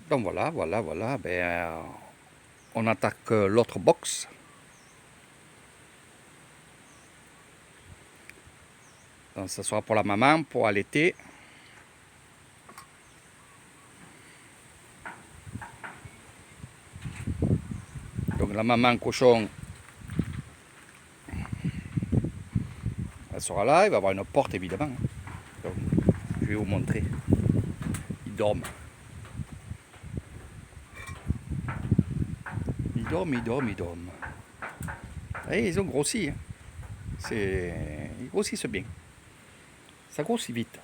Donc voilà, ben, on attaque l'autre box. Donc ce sera pour la maman, pour allaiter. Donc la maman cochon, elle sera là, il va y avoir une porte évidemment. Donc, je vais vous montrer. Ils dorment. Ils dorment. Et ils ont grossi. Hein. Ils grossissent bien. Ça grossit vite.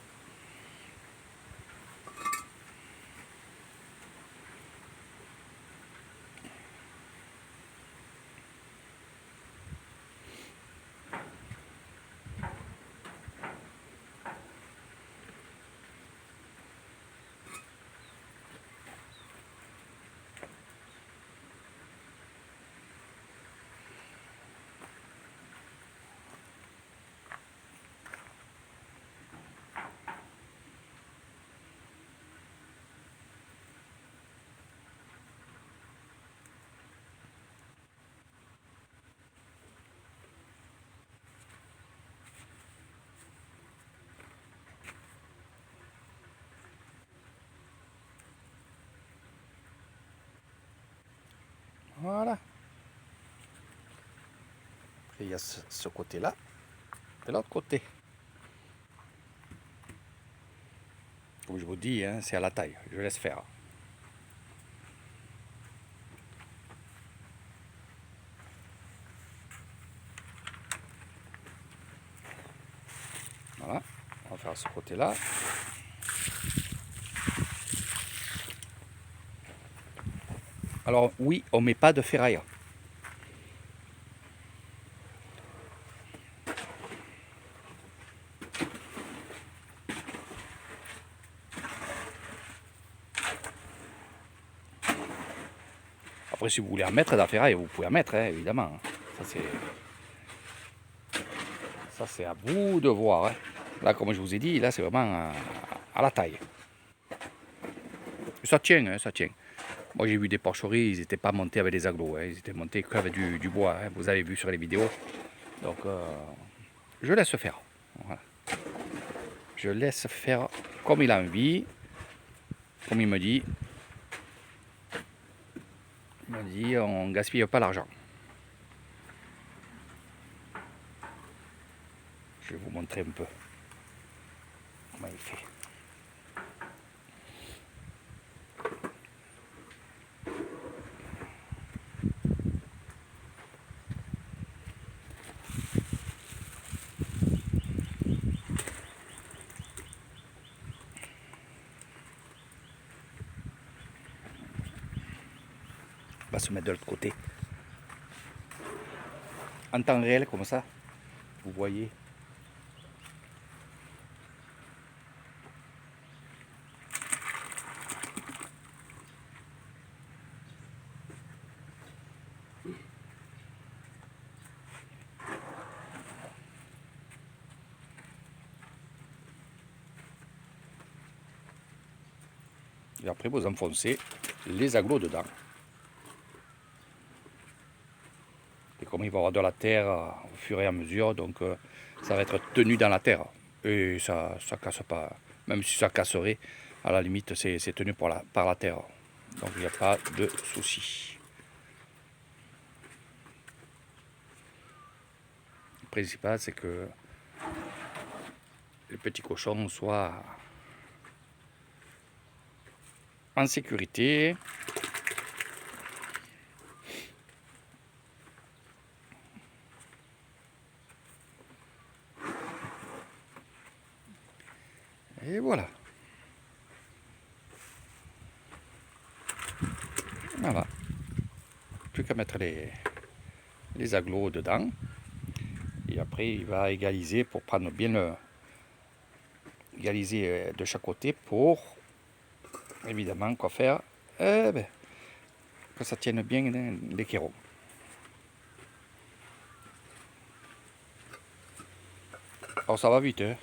Voilà. Et il y a ce côté-là et l'autre côté. Comme je vous dis, hein, c'est à la taille. Je laisse faire. Voilà. On va faire ce côté-là. Alors oui, on ne met pas de ferraille. Après, si vous voulez en mettre de la ferraille, vous pouvez en mettre, hein, évidemment. Ça, c'est à vous de voir. Hein. Là, comme je vous ai dit, là, c'est vraiment à la taille. Ça tient, hein, ça tient. Moi, j'ai vu des porcheries, ils n'étaient pas montés avec des aglos. Hein, ils étaient montés qu'avec du bois. Hein, vous avez vu sur les vidéos. Donc, je laisse faire. Voilà. Je laisse faire comme il a envie. Comme il me dit. Il me dit, on ne gaspille pas l'argent. Je vais vous montrer un peu comment il fait. On va se mettre de l'autre côté. En temps réel, comme ça, vous voyez. Et après, vous enfoncez les aglos dedans. Et comme il va y avoir de la terre au fur et à mesure, donc ça va être tenu dans la terre. Et ça ne casse pas. Même si ça casserait, à la limite, c'est tenu par la terre. Donc il n'y a pas de souci. Le principal, c'est que les petits cochons soient en sécurité. Et voilà. Voilà. Plus qu'à mettre les aglos dedans. Et après, il va égaliser pour prendre bien le... égaliser de chaque côté pour, évidemment, quoi faire que ça tienne bien les kérons. Alors ça va vite, hein.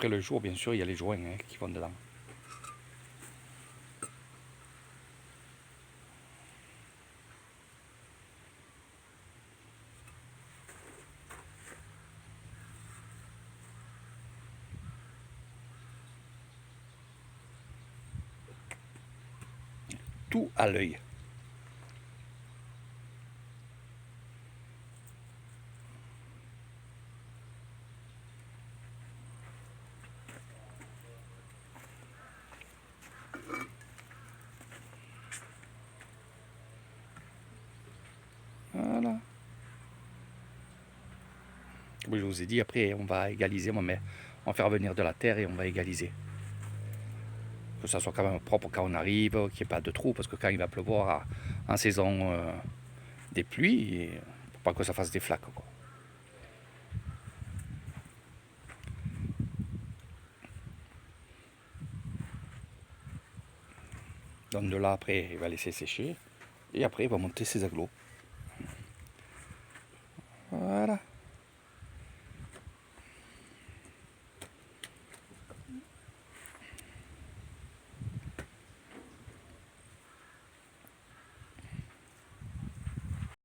après le jour, bien sûr, il y a les joints qui vont dedans. Tout à l'œil. Voilà. Comme je vous ai dit, après on va égaliser, on va faire venir de la terre et on va égaliser. Que ça soit quand même propre quand on arrive, qu'il n'y ait pas de trous, parce que quand il va pleuvoir en saison des pluies, il ne faut pas que ça fasse des flaques, quoi. Donc de là, après, il va laisser sécher. Et après, il va monter ses agglos. Voilà.